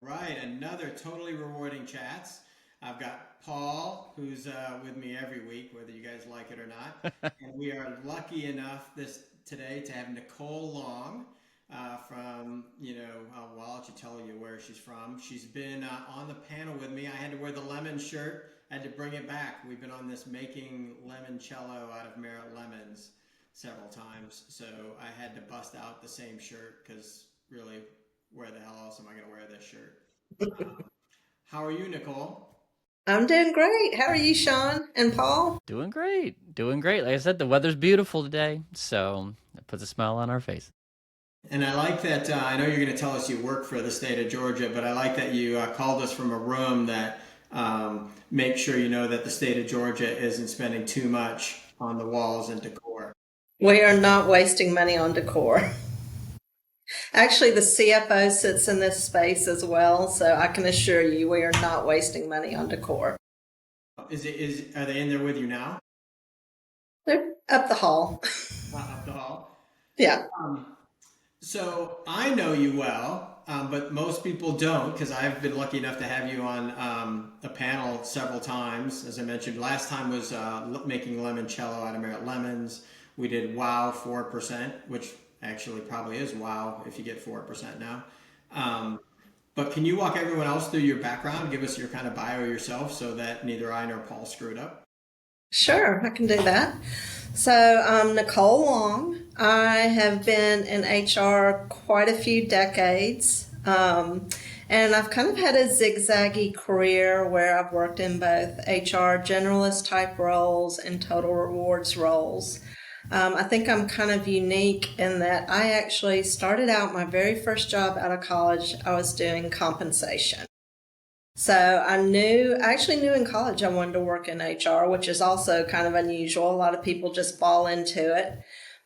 Right, another totally rewarding chats. I've got Paul, who's with me every week, whether you guys like it or not. And we are lucky enough this today to have Nicole Long from, well, I'll let you tell you where she's from. She's been on the panel with me. I had to wear the lemon shirt. I had to bring it back. We've been on this making limoncello out of merit lemons several times. So I had to bust out the same shirt because really, where the hell else am I going to wear this shirt? Um, how are you, Nicole? I'm doing great. How are you, Sean and Paul? Doing great. Doing great. Like I said, the weather's beautiful today, so it puts a smile on our face. And I like that. I know you're going to tell us you work for the state of Georgia, but I like that you called us from a room that makes sure you know that the state of Georgia isn't spending too much on the walls and decor. We are not wasting money on decor. Actually, the CFO sits in this space as well, so I can assure you we are not wasting money on decor. Are they in there with you now? They're up the hall. Up the hall. Yeah. Um, So I know you well, but most people don't because I've been lucky enough to have you on a panel several times. As I mentioned, last time was making limoncello out of merit lemons. We did Wow 4%, which actually probably is Wow if you get 4% now. Um, but can you walk everyone else through your background, give us your kind of bio yourself so that neither I nor Paul screwed up? Sure, I can do that. So, I'm Nicole Long. I have been in HR quite a few decades. And I've kind of had a zigzaggy career where I've worked in both HR generalist type roles and total rewards roles. I think I'm kind of unique in that I actually started out my very first job out of college, I was doing compensation. So I actually knew in college I wanted to work in HR, which is also kind of unusual. A lot of people just fall into it.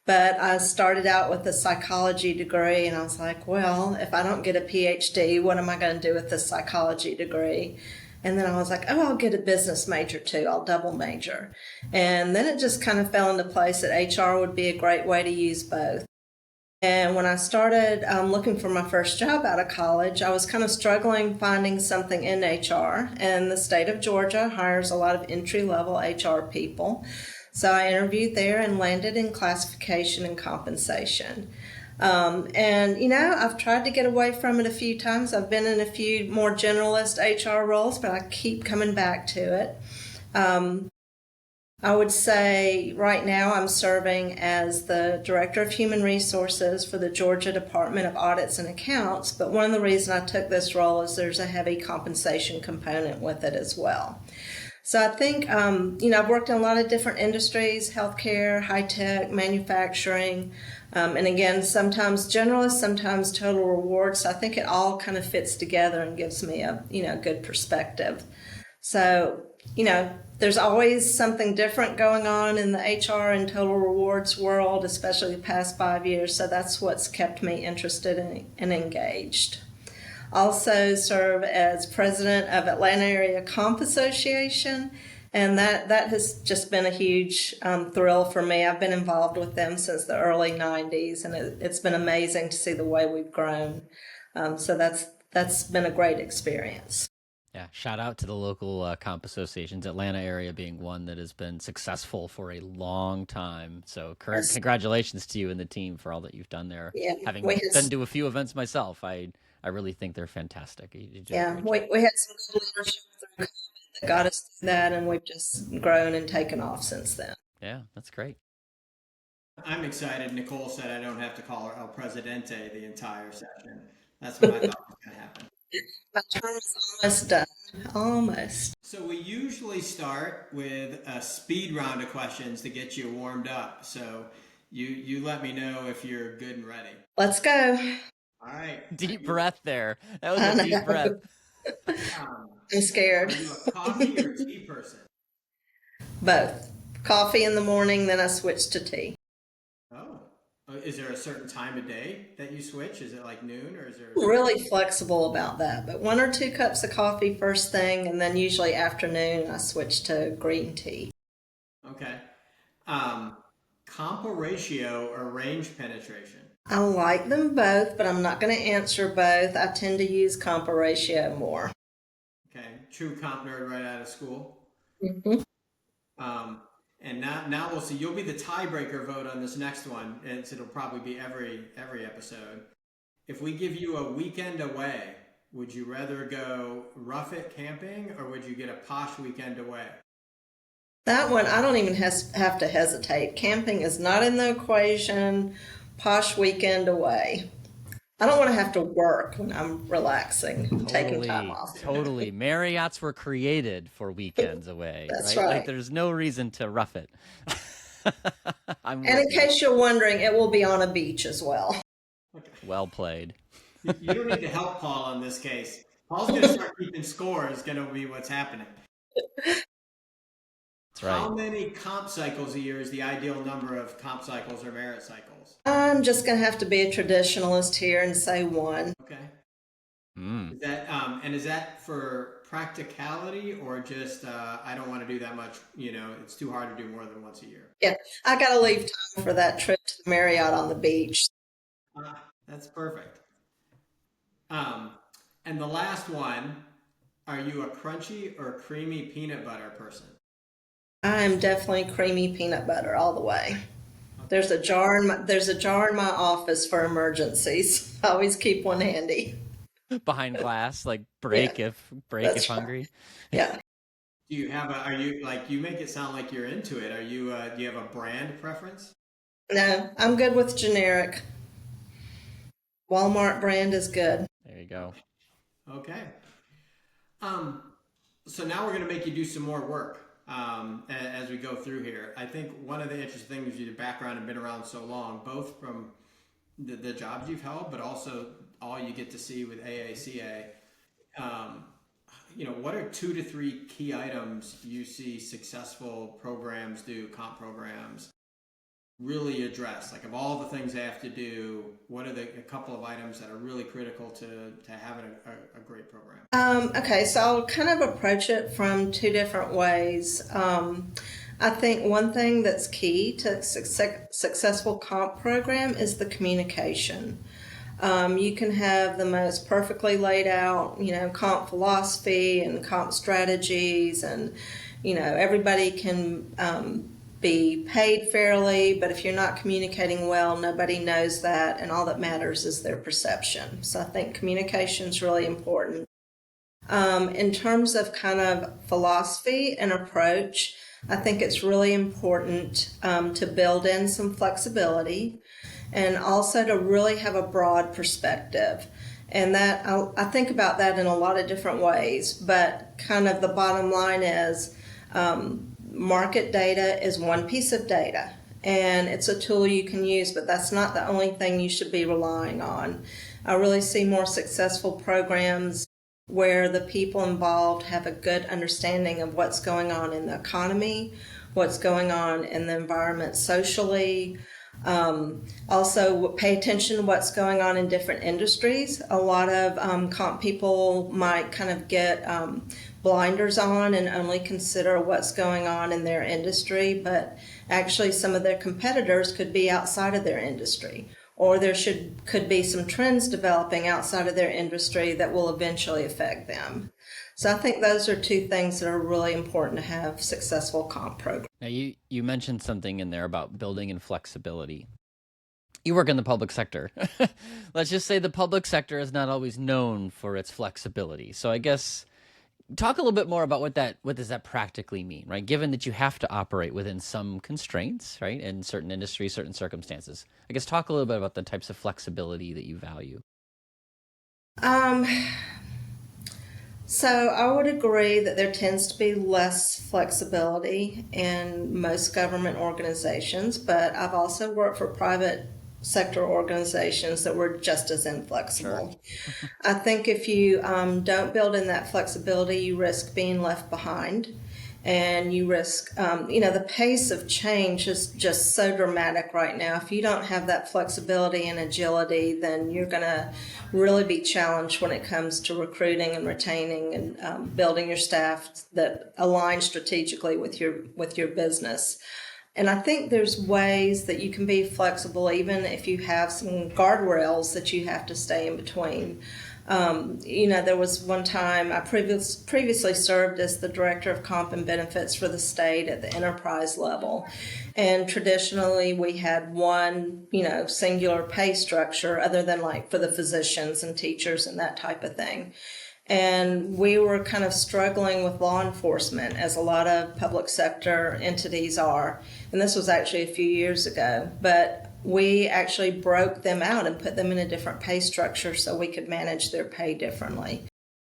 But I started out with a psychology degree, and I was like, well, if I don't get a PhD, what am I going to do with this psychology degree? And then I was like, oh, I'll get a business major too. I'll double major. And then it just kind of fell into place that HR would be a great way to use both. And when I started looking for my first job out of college, I was kind of struggling finding something in HR. And the state of Georgia hires a lot of entry level HR people. So I interviewed there and landed in classification and compensation. I've tried to get away from it a few times. I've been in a few more generalist HR roles, but I keep coming back to it. Um, I would say right now I'm serving as the Director of Human Resources for the Georgia Department of Audits and Accounts, but one of the reasons I took this role is there's a heavy compensation component with it as well. So I think, I've worked in a lot of different industries, healthcare, high tech, manufacturing, and again, sometimes generalist, sometimes total rewards. So I think it all kind of fits together and gives me a, good perspective. So, there's always something different going on in the HR and total rewards world, especially the past 5 years. So that's what's kept me interested and engaged. Also serve as president of Atlanta Area Comp Association, and that has just been a huge thrill for me. I've been involved with them since the early '90s, and it's been amazing to see the way we've grown. So that's been a great experience. Yeah, shout out to the local comp associations, Atlanta area being one that has been successful for a long time. So, Yes. congratulations to you and the team for all that you've done there. Yeah, we Having had been to a few events myself, I really think they're fantastic. You do a yeah great we, job. we had some good leadership through COVID that got us through that, and we've just grown and taken off since then. Yeah, that's great. I'm excited. Nicole said I don't have to call her El Presidente the entire session. That's what I thought was going to happen. My term is almost done. Almost. So we usually start with a speed round of questions to get you warmed up. So you let me know if you're good and ready. Let's go. All right. Are Deep you breath there. That was a I deep breath. know. um, I'm are scared. you a coffee or tea person? Both. Coffee in the morning, then I switch to tea. Oh, is there a certain time of day that you switch? Is it like noon or is there a I'm certain? really flexible about that, but 1 or 2 cups of coffee first thing, and then usually afternoon I switch to green tea. Okay. Um, Compa ratio or range penetration? I like them both, but I'm not going to answer both. I tend to use comp ratio more. Okay, true comp nerd right out of school. Mhm. Um, and now we'll see. You'll be the tiebreaker vote on this next one, and it'll probably be every episode. If we give you a weekend away, would you rather go rough it camping or would you get a posh weekend away? That one, I don't even have to hesitate. Camping is not in the equation. Posh weekend away. I don't want to have to work when I'm relaxing, taking time Totally, off. totally. Marriott's were created for weekends away, That's right? Like right. there's no reason to rough it. I'm And with in you. case you're wondering, it will be on a beach as well. Okay. Well played. You don't need to help Paul on this case. Paul's going to start keeping score is going to be what's happening. That's How right. many comp cycles a year is the ideal number of comp cycles or merit cycles? I'm just going to have to be a traditionalist here and say one. Okay. Mm. Is that and is that for practicality or just I don't want to do that much? It's too hard to do more than once a year. Yeah, I got to leave time for that trip to the Marriott on the beach. That's perfect. Um, and the last one, are you a crunchy or creamy peanut butter person? I am definitely creamy peanut butter all the way. Okay. There's a jar in my office for emergencies. I always keep one handy. Behind glass, like Yeah, break if that's right. hungry. Yeah. Do you have a? Are you like you make it sound like you're into it? Are you? Do you have a brand preference? No, I'm good with generic. Walmart brand is good. There you go. Okay. Um, so now we're going to make you do some more work as we go through here. I think one of the interesting things is your background and been around so long, both from the jobs you've held, but also all you get to see with AACA. Um, what are 2 to 3 key items you see successful programs do, comp programs, really address? Like of all the things they have to do, what are a couple of items that are really critical to having a great program? Okay, so I'll kind of approach it from two different ways. I think one thing that's key to a successful comp program is the communication. You can have the most perfectly laid out, comp philosophy and comp strategies, and everybody can be paid fairly. But if you're not communicating well, nobody knows that, and all that matters is their perception. So I think communication is really important. In terms of kind of philosophy and approach, I think it's really important to build in some flexibility and also to really have a broad perspective. And that I think about that in a lot of different ways, but kind of the bottom line is market data is one piece of data and it's a tool you can use, but that's not the only thing you should be relying on. I really see more successful programs where the people involved have a good understanding of what's going on in the economy, what's going on in the environment socially. Also, pay attention to what's going on in different industries. A lot of comp people might kind of get blinders on and only consider what's going on in their industry, but actually some of their competitors could be outside of their industry, or could be some trends developing outside of their industry that will eventually affect them. So I think those are two things that are really important to have successful comp programs. Now you mentioned something in there about building in flexibility. You work in the public sector. Let's just say the public sector is not always known for its flexibility. So I guess talk a little bit more about what does that practically mean, right? Given that you have to operate within some constraints, right, in certain industries, certain circumstances. I guess talk a little bit about the types of flexibility that you value. Um, so I would agree that there tends to be less flexibility in most government organizations, but I've also worked for private sector organizations that were just as inflexible. Sure. I think if you don't build in that flexibility, you risk being left behind. And you risk, the pace of change is just so dramatic right now. If you don't have that flexibility and agility, then you're going to really be challenged when it comes to recruiting and retaining and building your staff that align strategically with your business. And I think there's ways that you can be flexible, even if you have some guardrails that you have to stay in between. There was one time I previously served as the director of comp and benefits for the state at the enterprise level. And traditionally we had one, singular pay structure other than like for the physicians and teachers and that type of thing. And we were kind of struggling with law enforcement, as a lot of public sector entities are. And this was actually a few years ago. But we actually broke them out and put them in a different pay structure so we could manage their pay differently.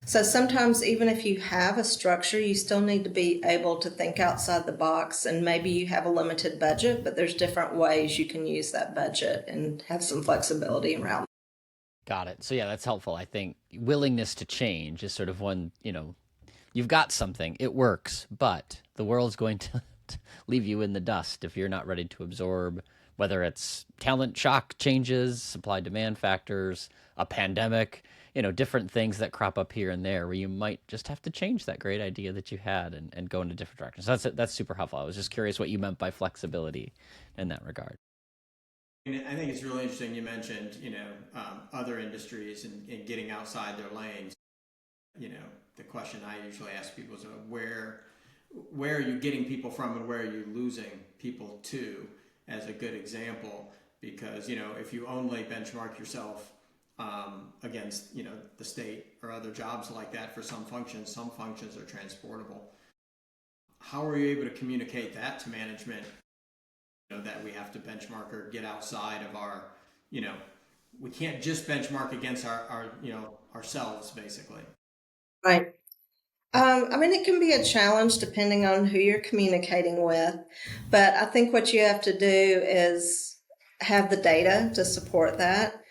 So sometimes even if you have a structure, you still need to be able to think outside the box. And maybe you have a limited budget, but there's different ways you can use that budget and have some flexibility around. Got it. So yeah, that's helpful. I think willingness to change is sort of one, you've got something, it works, but the world's going to leave you in the dust if you're not ready to absorb, whether it's talent shock changes, supply demand factors, a pandemic, different things that crop up here and there where you might just have to change that great idea that you had and go in a different direction. So that's super helpful. I was just curious what you meant by flexibility in that regard. I think it's really interesting you mentioned, other industries and getting outside their lanes. The question I usually ask people is where are you getting people from and where are you losing people to, as a good example? Because, if you only benchmark yourself against, the state or other jobs like that for some functions are transportable. How are you able to communicate that to management? That we have to benchmark or get outside of our, we can't just benchmark against our ourselves, basically. Right. It can be a challenge depending on who you're communicating with, but I think what you have to do is have the data to support that.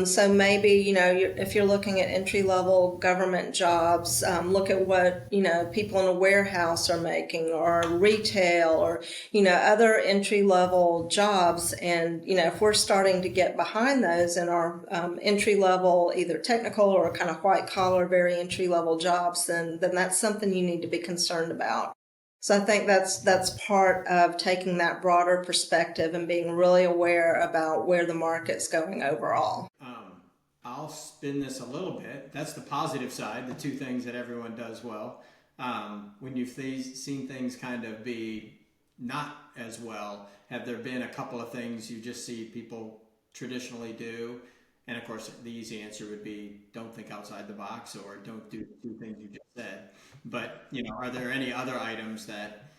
So maybe, if you're looking at entry-level government jobs, look at what, people in a warehouse are making, or retail, or, other entry-level jobs. And, if we're starting to get behind those in our entry-level, either technical or kind of white-collar, very entry-level jobs, then that's something you need to be concerned about. So I think that's part of taking that broader perspective and being really aware about where the market's going overall. I'll spin this a little bit. That's the positive side, the two things that everyone does well. When you've seen things kind of be not as well, have there been a couple of things you just see people traditionally do? And of course, the easy answer would be don't think outside the box or don't do the two things you just said. But, are there any other items that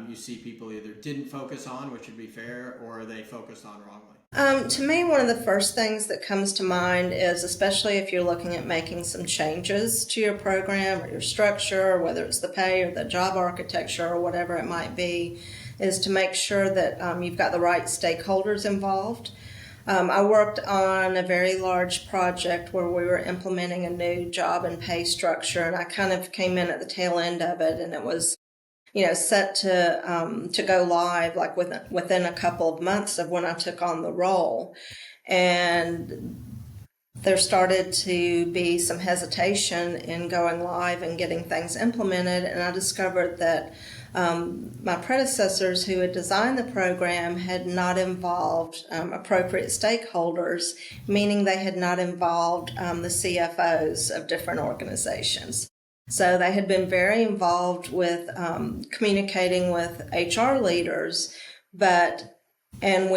you see people either didn't focus on, which would be fair, or they focused on wrongly? To me, one of the first things that comes to mind is, especially if you're looking at making some changes to your program or your structure, whether it's the pay or the job architecture or whatever it might be, is to make sure that you've got the right stakeholders involved. I worked on a very large project where we were implementing a new job and pay structure, and I kind of came in at the tail end of it, and it was, set to go live like within a couple of months of when I took on the role. And there started to be some hesitation in going live and getting things implemented, and I discovered that my predecessors who had designed the program had not involved appropriate stakeholders, meaning they had not involved the CFOs of different organizations. So they had been very involved with communicating with HR leaders, and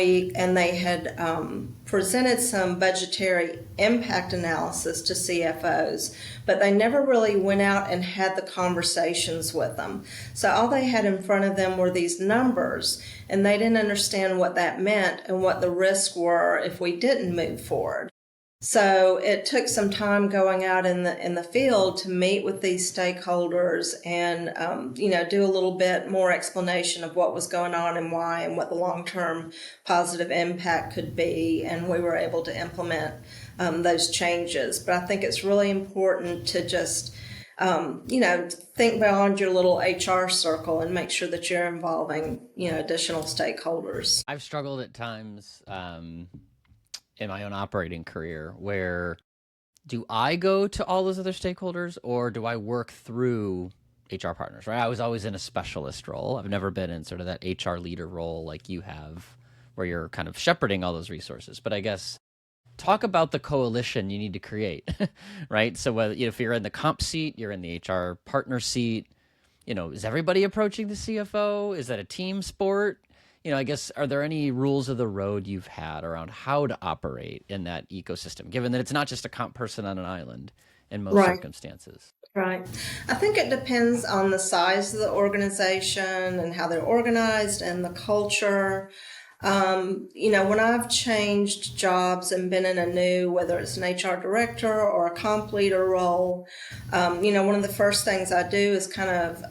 they had presented some budgetary impact analysis to CFOs, but they never really went out and had the conversations with them. So all they had in front of them were these numbers, and they didn't understand what that meant and what the risks were if we didn't move forward. So it took some time going out in the field to meet with these stakeholders and do a little bit more explanation of what was going on and why and what the long-term positive impact could be, and we were able to implement those changes. But I think it's really important to just think beyond your little HR circle and make sure that you're involving additional stakeholders. I've struggled at times in my own operating career where do I go to all those other stakeholders or do I work through HR partners, right? I was always in a specialist role. I've never been in sort of that HR leader role like you have, where you're kind of shepherding all those resources. But I guess talk about the coalition you need to create, right? So whether, if you're in the comp seat, you're in the HR partner seat, is everybody approaching the CFO? Is that a team sport? I guess, are there any rules of the road you've had around how to operate in that ecosystem, given that it's not just a comp person on an island in most Right. circumstances? Right. I think it depends on the size of the organization and how they're organized and the culture. When I've changed jobs and been in a new, whether it's an HR director or a comp leader role, one of the first things I do is kind of,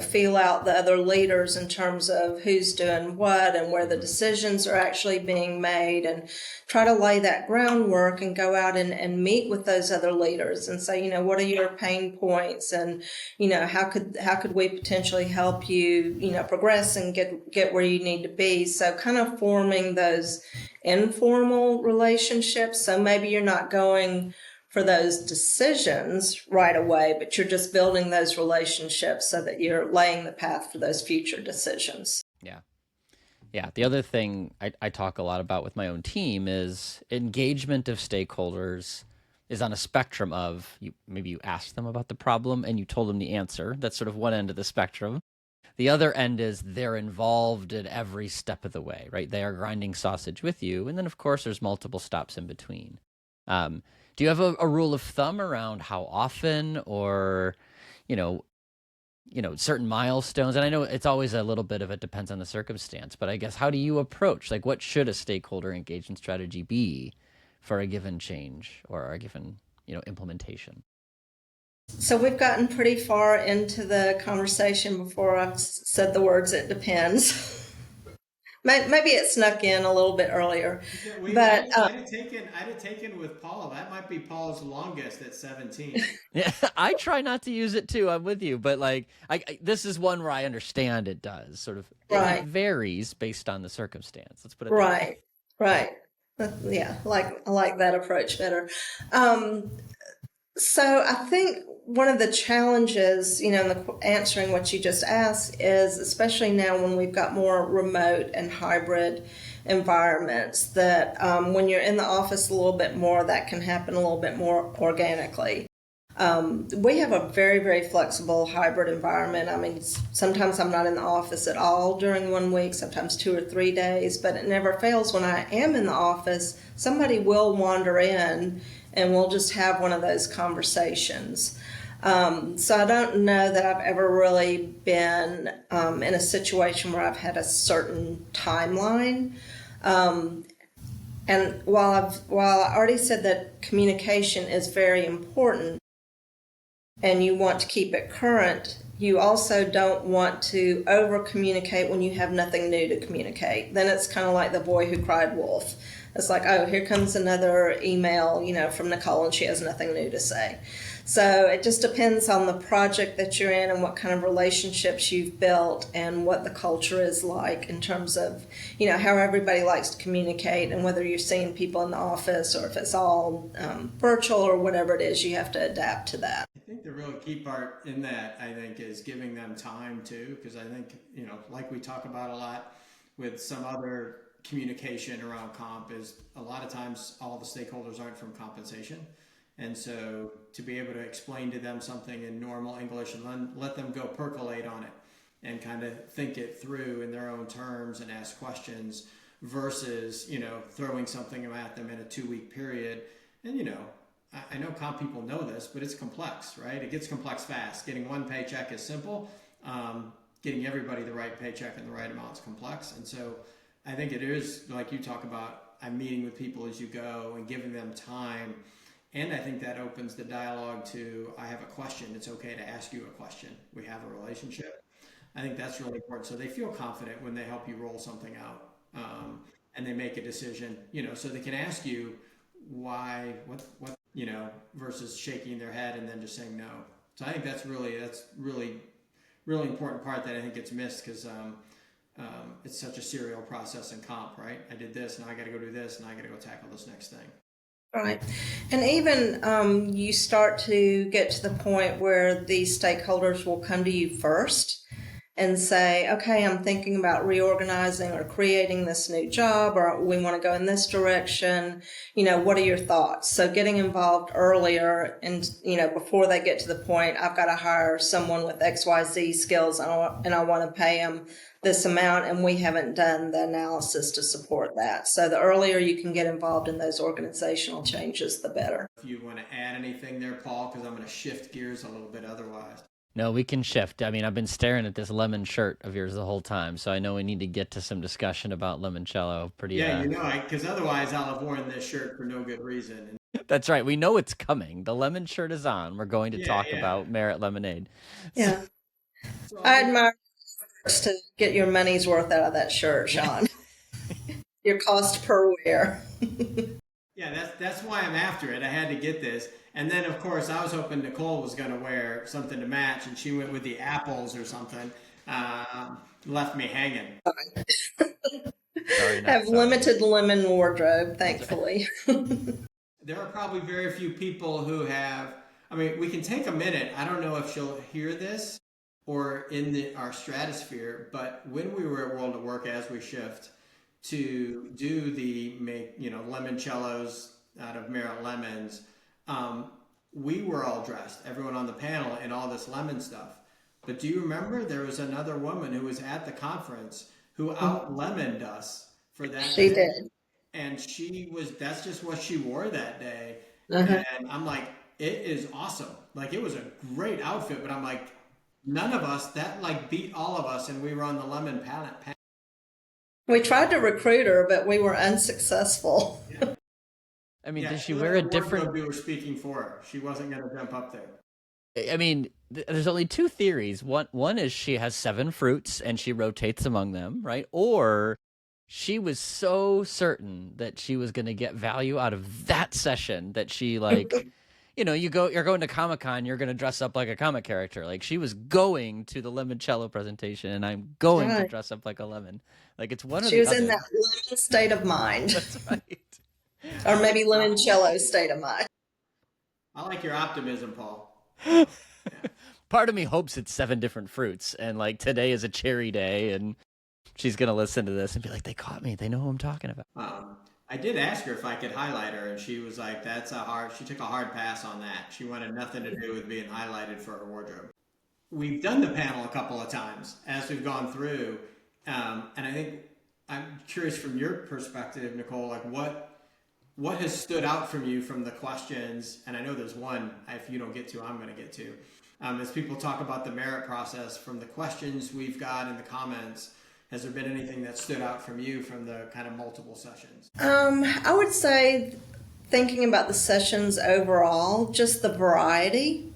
feel out the other leaders in terms of who's doing what and where the decisions are actually being made, and try to lay that groundwork and go out and meet with those other leaders and say, what are your pain points, and, how could we potentially help you, progress and get where you need to be. So kind of forming those informal relationships. So maybe you're not going for those decisions right away, but you're just building those relationships so that you're laying the path for those future decisions. Yeah. Yeah. The other thing I talk a lot about with my own team is engagement of stakeholders is on a spectrum of maybe you asked them about the problem and you told them the answer. That's sort of one end of the spectrum. The other end is they're involved at every step of the way, right? They are grinding sausage with you. And then, of course, there's multiple stops in between. Do you have a rule of thumb around how often, or, certain milestones? And I know it's always a little bit of it depends on the circumstance, but I guess how do you approach, like, what should a stakeholder engagement strategy be for a given change or a given, implementation? So we've gotten pretty far into the conversation before I've said the words "it depends." Maybe it snuck in a little bit earlier, but I'd have taken with Paul. That might be Paul's longest at 17. Yeah, I try not to use it too. I'm with you, but like, this is one where I understand it does sort of, it right, varies based on the circumstance. Let's put it that way. right. Yeah, I like that approach better. So I think one of the challenges, in answering what you just asked, is especially now when we've got more remote and hybrid environments, that when you're in the office a little bit more, that can happen a little bit more organically. We have a very, very flexible hybrid environment. I mean, sometimes I'm not in the office at all during 1 week, sometimes 2 or 3 days, but it never fails. When I am in the office, somebody will wander in and we'll just have one of those conversations. So I don't know that I've ever really been in a situation where I've had a certain timeline. And while I already said that communication is very important and you want to keep it current, you also don't want to over communicate when you have nothing new to communicate. Then it's kind of like the boy who cried wolf. It's like, oh, here comes another email, from Nicole, and she has nothing new to say. So it just depends on the project that you're in and what kind of relationships you've built and what the culture is like in terms of, how everybody likes to communicate, and whether you're seeing people in the office or if it's all virtual or whatever it is, you have to adapt to that. I think the real key part in that, is giving them time too, because I think, like we talk about a lot with some other communication around comp, is a lot of times all the stakeholders aren't from compensation. And so to be able to explain to them something in normal English and then let them go percolate on it and kind of think it through in their own terms and ask questions versus, throwing something at them in a 2-week period. And, I know comp people know this, but it's complex, right? It gets complex fast. Getting one paycheck is simple. Getting everybody the right paycheck and the right amount is complex. And so I think it is, like you talk about, I'm meeting with people as you go and giving them time. And I think that opens the dialogue to, I have a question. It's okay to ask you a question. We have a relationship. I think that's really important. So they feel confident when they help you roll something out, and they make a decision, so they can ask you why, what, versus shaking their head and then just saying no. So I think that's really, really important part that I think gets missed, because it's such a serial process in comp, right? I did this, now I got to go do this, and I got to go tackle this next thing. Right. And even you start to get to the point where these stakeholders will come to you first and say, okay, I'm thinking about reorganizing or creating this new job, or we want to go in this direction. What are your thoughts? So getting involved earlier and, before they get to the point, I've got to hire someone with XYZ skills and I want to pay them this amount, and we haven't done the analysis to support that. So the earlier you can get involved in those organizational changes, the better. If you want to add anything there, Paul, because I'm going to shift gears a little bit otherwise. No, we can shift. I mean, I've been staring at this lemon shirt of yours the whole time, so I know we need to get to some discussion about limoncello. Pretty, Yeah, because otherwise I'll have worn this shirt for no good reason. That's right. We know it's coming. The lemon shirt is on. We're going to talk Yeah. about Merit Lemonade. Yeah. So I admire to get your money's worth out of that shirt, Sean. Your cost per wear. yeah, that's why I'm after it. I had to get this. And then, of course, I was hoping Nicole was going to wear something to match, and she went with the apples or something. Left me hanging. Sorry, not Have sorry. limited lemon wardrobe, thankfully. There are probably very few people who have. I mean, we can take a minute. I don't know if she'll hear this or in our stratosphere, but when we were at World at Work, as we shift to do the limoncellos out of Merit lemons, we were all dressed, everyone on the panel, in all this lemon stuff. But do you remember there was another woman who was at the conference who out lemoned us for that She day? did. And that's just what she wore that day. Uh-huh. And I'm like, it is awesome. Like, it was a great outfit, but I'm like, none of us, that like beat all of us, and we were on the lemon palette. We tried to recruit her, but we were unsuccessful. Yeah. I mean, Yeah, does she wear a different? We were speaking for her. She wasn't going to jump up there. I mean, there's only two theories. One is she has 7 fruits and she rotates among them, right? Or she was so certain that she was going to get value out of that session that she like, you're going to Comic-Con, you're going to dress up like a comic character. Like, she was going to the limoncello presentation, and I'm going to dress up like a lemon. Like, it's one or She the was other. in that lemon state of mind. That's right. Or maybe limoncello state of mind. I like your optimism, Paul. Part of me hopes it's 7 different fruits, and like today is a cherry day, and she's gonna listen to this and be like, "They caught me. They know who I'm talking about." I did ask her if I could highlight her, and she was like, she took a hard pass on that. She wanted nothing to do with being highlighted for her wardrobe. We've done the panel a couple of times as we've gone through, and I think I'm curious from your perspective, Nicole, like what has stood out from you from the questions? And I know there's one, if you don't get to, I'm going to get to. As people talk about the merit process, from the questions we've got in the comments, has there been anything that stood out from you from the kind of multiple sessions? I would say, thinking about the sessions overall, just the variety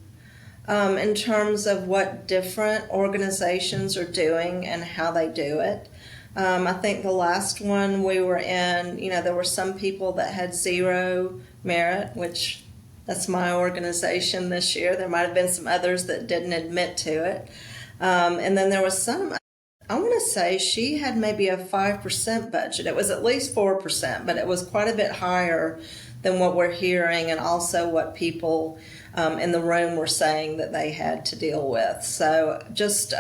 in terms of what different organizations are doing and how they do it. I think the last one we were in, there were some people that had 0 merit, which that's my organization this year. There might have been some others that didn't admit to it. And then there was some, I want to say she had maybe a 5% budget. It was at least 4%, but it was quite a bit higher than what we're hearing, and also what people in the room were saying that they had to deal with. So just,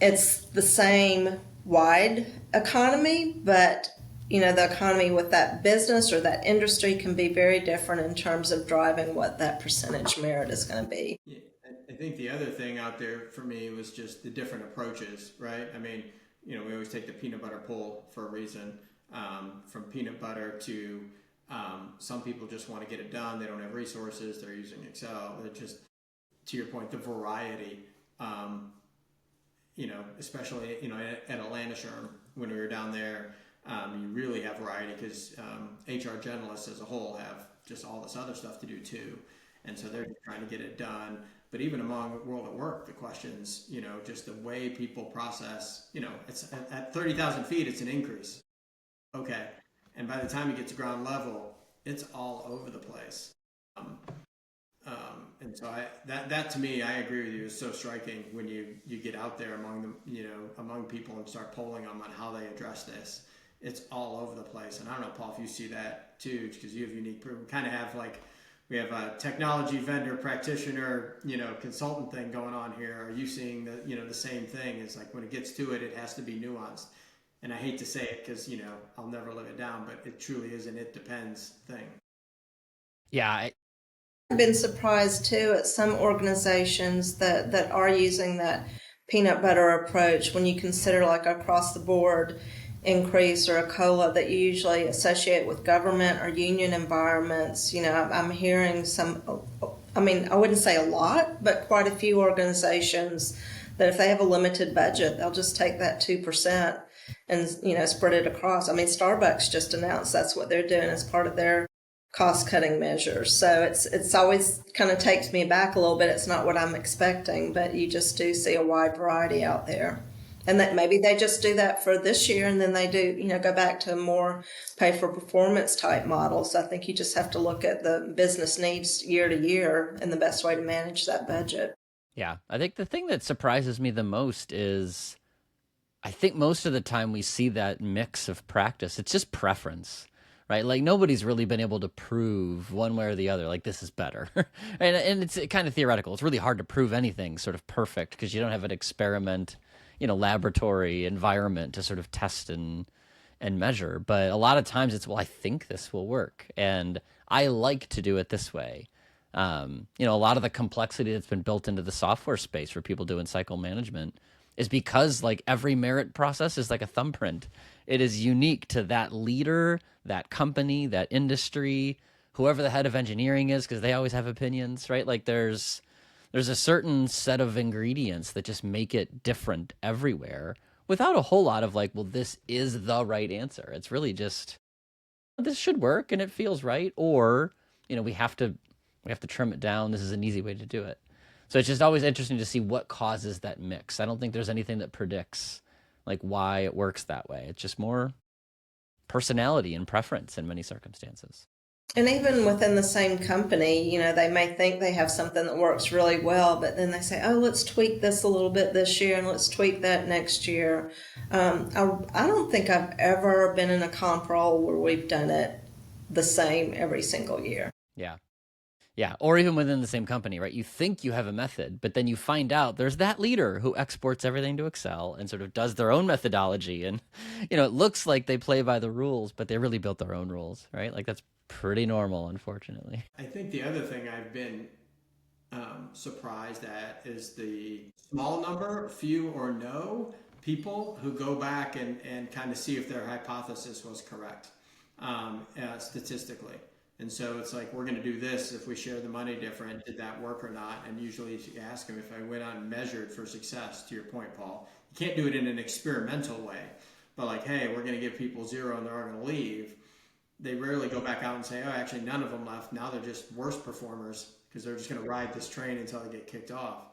it's the same wide economy, but the economy with that business or that industry can be very different in terms of driving what that percentage merit is going to be. Yeah, I think the other thing out there for me was just the different approaches, right? I mean, we always take the peanut butter poll for a reason, from peanut butter to some people just want to get it done. They don't have resources. They're using Excel. They're just, to your point, the variety, especially, at Atlanta-Sherm, when we were down there, you really have variety because HR generalists as a whole have just all this other stuff to do too. And so they're trying to get it done. But even among World at Work, the questions, just the way people process, it's at 30,000 feet, it's an increase. Okay. And by the time you get to ground level, it's all over the place. And so that to me, I agree with you, is so striking when you get out there among them, among people and start polling them on how they address this. it's all over the place. And I don't know, Paul, if you see that too, because you have unique. We kind of have like we have a technology vendor practitioner, consultant thing going on here. Are you seeing the same thing? It's like when it gets to it, it has to be nuanced. And I hate to say it because I'll never live it down, but it truly is an it depends thing. Yeah, I've been surprised too at some organizations that are using that peanut butter approach when you consider like across the board increase or a COLA that you usually associate with government or union environments. I'm hearing some, I mean, I wouldn't say a lot, but quite a few organizations that if they have a limited budget, they'll just take that 2% and, spread it across. I mean, Starbucks just announced that's what they're doing as part of their cost cutting measures. So it's always kind of takes me back a little bit. It's not what I'm expecting, but you just do see a wide variety out there. And that maybe they just do that for this year and then they do, go back to a more pay for performance type model. So I think you just have to look at the business needs year to year and the best way to manage that budget. yeah. I think the thing that surprises me the most is I think most of the time we see that mix of practice. It's just preference, right? Like nobody's really been able to prove one way or the other, like this is better. and it's kind of theoretical. It's really hard to prove anything sort of perfect because you don't have an experiment, laboratory environment to sort of test and measure. But a lot of times it's, well, I think this will work. And I like to do it this way. A lot of the complexity that's been built into the software space for people doing cycle management is because like every merit process is like a thumbprint. It is unique to that leader, that company, that industry, whoever the head of engineering is, because they always have opinions, right? Like there's a certain set of ingredients that just make it different everywhere without a whole lot of like, well, this is the right answer. It's really just this should work and it feels right, or we have to trim it down. This is an easy way to do it. So it's just always interesting to see what causes that mix. I don't think there's anything that predicts like why it works that way. It's just more personality and preference in many circumstances. And even within the same company, they may think they have something that works really well, but then they say, oh, let's tweak this a little bit this year and let's tweak that next year. I don't think I've ever been in a comp role where we've done it the same every single year. Yeah. Yeah, or even within the same company, right? You think you have a method, but then you find out there's that leader who exports everything to Excel and sort of does their own methodology. And, it looks like they play by the rules, but they really built their own rules, right? Like that's pretty normal, unfortunately. I think the other thing I've been surprised at is the small number, few or no people who go back and kind of see if their hypothesis was correct statistically. And so it's like, we're going to do this if we share the money different. Did that work or not? And usually you ask them if I went out and measured for success, to your point, Paul. You can't do it in an experimental way. But like, hey, we're going to give people 0 and they're all going to leave. They rarely go back out and say, oh, actually, none of them left. Now they're just worse performers because they're just going to ride this train until they get kicked off.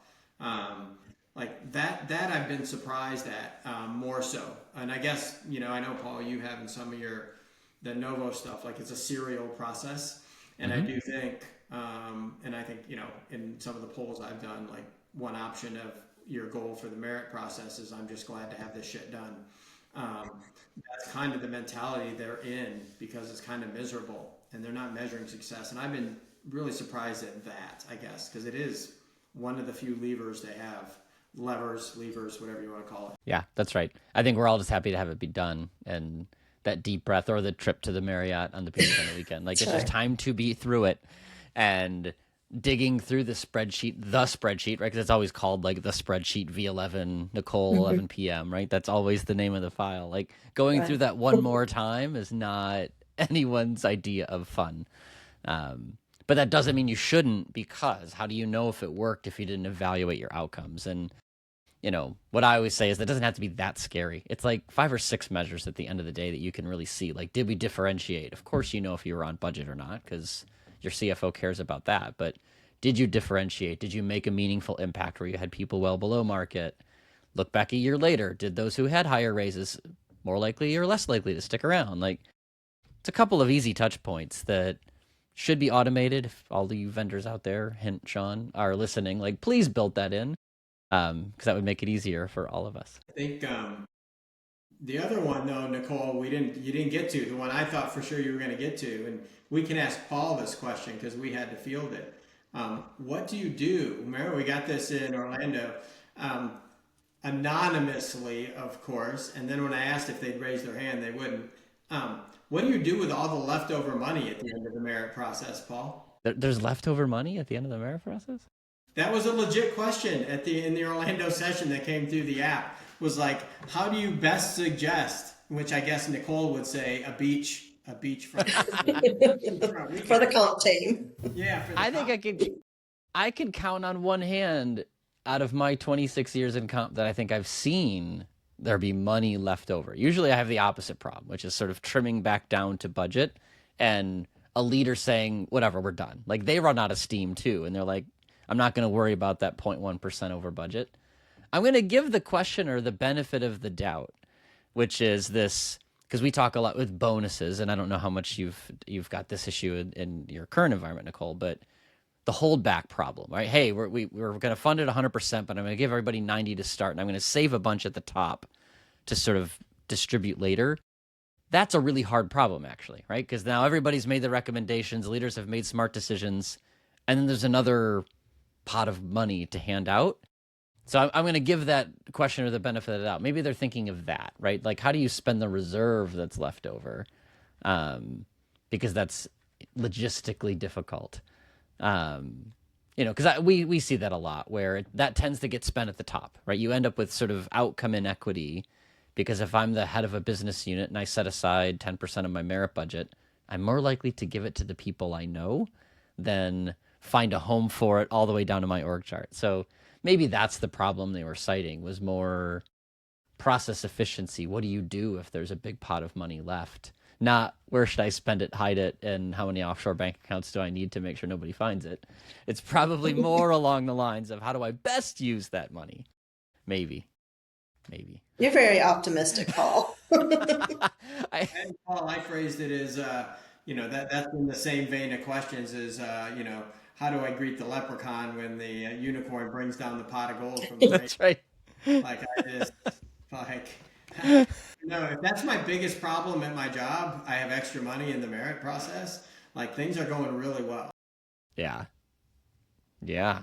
Like that I've been surprised at more so. And I guess, I know, Paul, you have in some of the Novo stuff, like it's a serial process. And I do think, and I think, in some of the polls I've done, like one option of your goal for the merit process is I'm just glad to have this shit done. That's kind of the mentality they're in because it's kind of miserable and they're not measuring success. And I've been really surprised at that, I guess, because it is one of the few levers they have. Levers, whatever you want to call it. Yeah, that's right. I think we're all just happy to have it be done. And that deep breath or the trip to the Marriott on the beach on the weekend. Like it's just time to be through it and digging through the spreadsheet, right? Because it's always called like the spreadsheet V11, Nicole, 11 p.m., right? That's always the name of the file. Like going through that one more time is not anyone's idea of fun. But that doesn't mean you shouldn't, because how do you know if it worked if you didn't evaluate your outcomes? And what I always say is that doesn't have to be that scary. It's like 5 or 6 measures at the end of the day that you can really see. Like, did we differentiate? Of course, if you were on budget or not, because your CFO cares about that. But did you differentiate? Did you make a meaningful impact where you had people well below market? Look back a year later. Did those who had higher raises more likely or less likely to stick around? Like, it's a couple of easy touch points that should be automated. If all the vendors out there, hint Sean, are listening, like please build that in. Because that would make it easier for all of us. I think The other one, though, Nicole, you didn't get to the one I thought for sure you were going to get to, and we can ask Paul this question because we had to field it. What do you do? Remember, we got this in Orlando, um, anonymously, of course, and then when I asked if they'd raise their hand, they wouldn't. What do you do with all the leftover money at the end of the merit process, Paul? There's leftover money at the end of the merit process? That was a legit question in the Orlando session that came through the app. Was like, how do you best suggest? Which I guess Nicole would say a beachfront, beachfront For the weekend. comp team. Yeah, for the I think comp. I could count on one hand out of my 26 years in comp that I think I've seen there be money left over. Usually I have the opposite problem, which is sort of trimming back down to budget and a leader saying, whatever, we're done. Like they run out of steam too. And they're like, I'm not going to worry about that 0.1% over budget. I'm going to give the questioner the benefit of the doubt, which is this, because we talk a lot with bonuses, and I don't know how much you've got this issue in your current environment, Nicole, but the holdback problem, right? Hey, we're going to fund it 100%, but I'm going to give everybody 90 to start, and I'm going to save a bunch at the top to sort of distribute later. That's a really hard problem, actually, right? Because now everybody's made the recommendations, leaders have made smart decisions, and then there's another pot of money to hand out. So I'm going to give that questioner the benefit of the doubt. Maybe they're thinking of that, right? Like, how do you spend the reserve that's left over? Because that's logistically difficult. Because we see that a lot where that tends to get spent at the top, right? You end up with sort of outcome inequity because if I'm the head of a business unit and I set aside 10% of my merit budget, I'm more likely to give it to the people I know than find a home for it all the way down to my org chart. So maybe that's the problem they were citing was more process efficiency. What do you do if there's a big pot of money left? Not where should I spend it, hide it, and how many offshore bank accounts do I need to make sure nobody finds it? It's probably more along the lines of how do I best use that money? Maybe. You're very optimistic, Paul. And Paul, I phrased it as, that's in the same vein of questions as, how do I greet the leprechaun when the unicorn brings down the pot of gold from the rain? That's right. Like I just like no, if that's my biggest problem at my job, I have extra money in the merit process. Like things are going really well. Yeah. Yeah.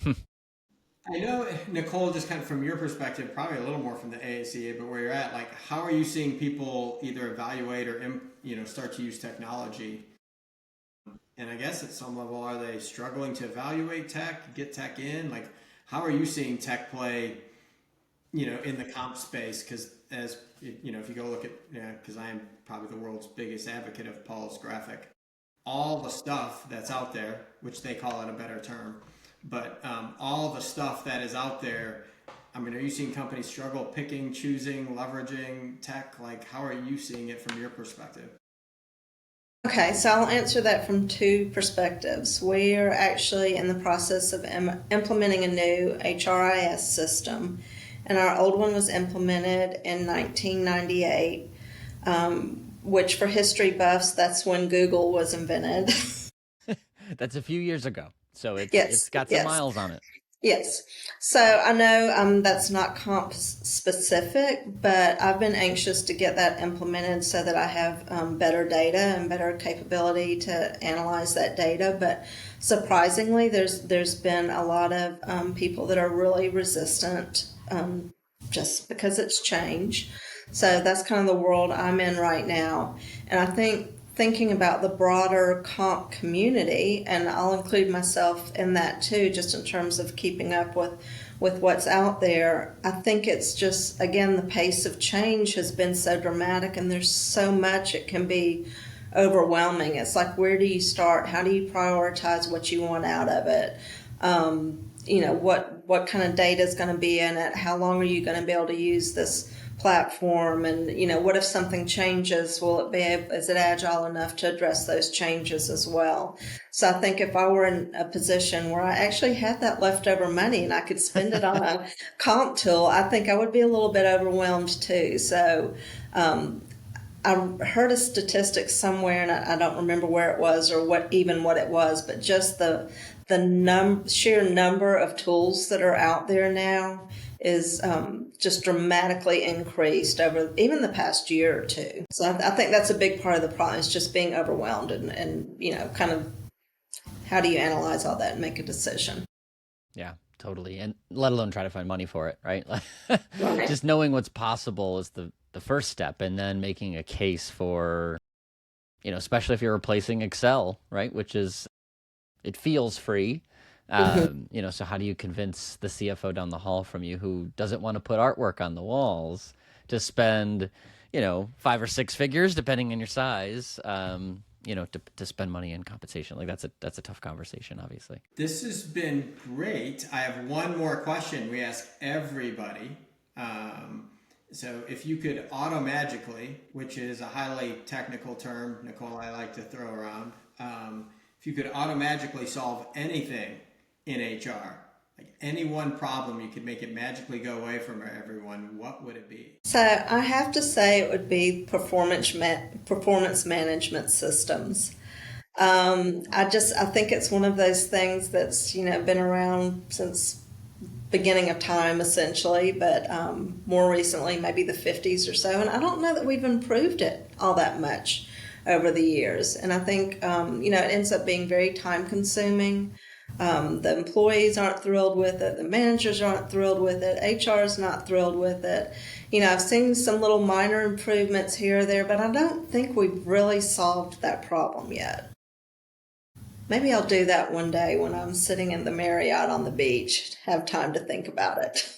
I know, Nicole, just kind of from your perspective, probably a little more from the AACA, but where you're at, like, how are you seeing people either evaluate or, start to use technology? And I guess at some level, are they struggling to evaluate tech, get tech in? Like, how are you seeing tech play, in the comp space? Because as, if you go look at, because I am probably the world's biggest advocate of Paul's graphic, all the stuff that's out there, which they call it a better term, but all the stuff that is out there, I mean, are you seeing companies struggle picking, choosing, leveraging tech? Like, how are you seeing it from your perspective? Okay, so I'll answer that from two perspectives. We are actually in the process of implementing a new HRIS system, and our old one was implemented in 1998, which for history buffs, that's when Google was invented. That's a few years ago. So it's got some yes. miles on it. Yes. So I know that's not comp specific, but I've been anxious to get that implemented so that I have better data and better capability to analyze that data. But surprisingly, there's been a lot of people that are really resistant just because it's change. So that's kind of the world I'm in right now. And I think thinking about the broader comp community, and I'll include myself in that too, just in terms of keeping up with what's out there. I think it's just, again, the pace of change has been so dramatic and there's so much it can be overwhelming. It's like, where do you start? How do you prioritize what you want out of it? What kind of data is going to be in it? How long are you going to be able to use this platform? And what if something changes? Is it agile enough to address those changes as well? So I think if I were in a position where I actually had that leftover money and I could spend it on a comp tool, I think I would be a little bit overwhelmed too. So I heard a statistic somewhere, and I don't remember where it was or what it was, but just the the sheer number of tools that are out there now is just dramatically increased over even the past year or two. So I think that's a big part of the problem, is just being overwhelmed and kind of how do you analyze all that and make a decision? Yeah, totally. And let alone try to find money for it, right? Right. Just knowing what's possible is the first step, and then making a case for, especially if you're replacing Excel, right? Which is, it feels free. So how do you convince the CFO down the hall from you, who doesn't want to put artwork on the walls, to spend, 5 or 6 figures, depending on your size, to spend money in compensation? Like that's a tough conversation, obviously. This has been great. I have one more question we ask everybody. So if you could automagically, which is a highly technical term, Nicole, I like to throw around, if you could automagically solve anything in HR, like any one problem, you could make it magically go away from everyone, what would it be? So I have to say it would be performance management systems. I think it's one of those things that's been around since beginning of time essentially, but more recently maybe the 50s or so, and I don't know that we've improved it all that much over the years. And I think it ends up being very time consuming. The employees aren't thrilled with it. The managers aren't thrilled with it. HR is not thrilled with it. I've seen some little minor improvements here or there, but I don't think we've really solved that problem yet. Maybe I'll do that one day when I'm sitting in the Marriott on the beach, have time to think about it.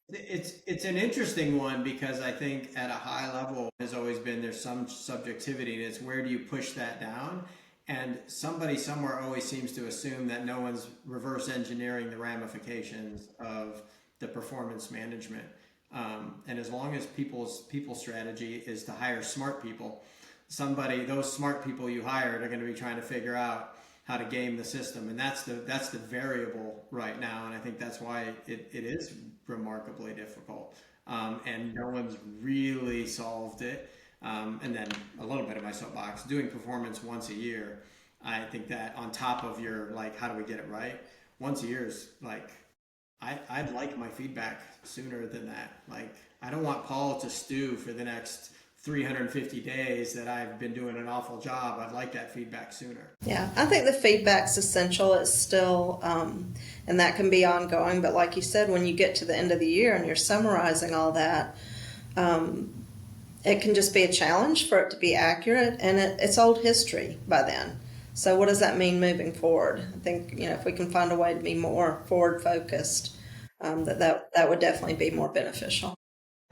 It's an interesting one, because I think at a high level has always been there's some subjectivity, and it's where do you push that down? And somebody somewhere always seems to assume that no one's reverse engineering the ramifications of the performance management. And as long as people's strategy is to hire smart people, those smart people you hired are going to be trying to figure out how to game the system, and that's the variable right now. And I think that's why it is remarkably difficult, and no one's really solved it. And then a little bit of my soapbox, doing performance once a year, I think that on top of your, like, how do we get it right, once a year is like, I'd like my feedback sooner than that. Like, I don't want Paul to stew for the next 350 days that I've been doing an awful job. I'd like that feedback sooner. Yeah, I think the feedback's essential. It's still, and that can be ongoing. But like you said, when you get to the end of the year and you're summarizing all that, it can just be a challenge for it to be accurate, and it's old history by then. So what does that mean moving forward? I think if we can find a way to be more forward focused, that would definitely be more beneficial.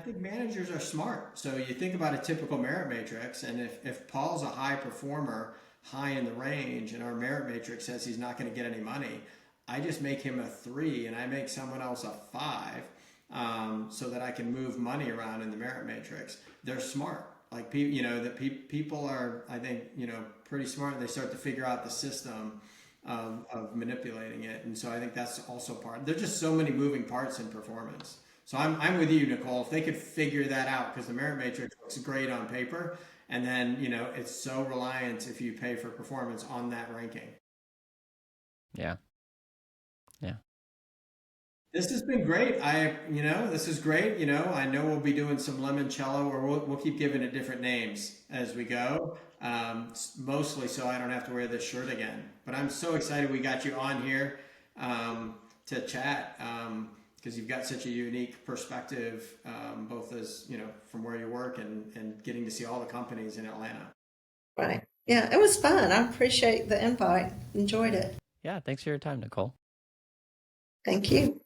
I think managers are smart. So you think about a typical merit matrix, and if Paul's a high performer, high in the range, and our merit matrix says he's not going to get any money, I just make him a 3 and I make someone else a 5, so that I can move money around in the merit matrix. They're smart. Like, people are, I think, pretty smart. They start to figure out the system of manipulating it. And so I think that's also part. There's just so many moving parts in performance. So I'm with you, Nicole. If they could figure that out, because the merit matrix looks great on paper, and then it's so reliant, if you pay for performance, on that ranking. Yeah. This has been great. This is great. I know we'll be doing some limoncello, or we'll keep giving it different names as we go. Mostly so I don't have to wear this shirt again. But I'm so excited we got you on here to chat. Because you've got such a unique perspective, both as, from where you work and getting to see all the companies in Atlanta. Right. Yeah, it was fun. I appreciate the invite. Enjoyed it. Yeah, thanks for your time, Nicole. Thank you.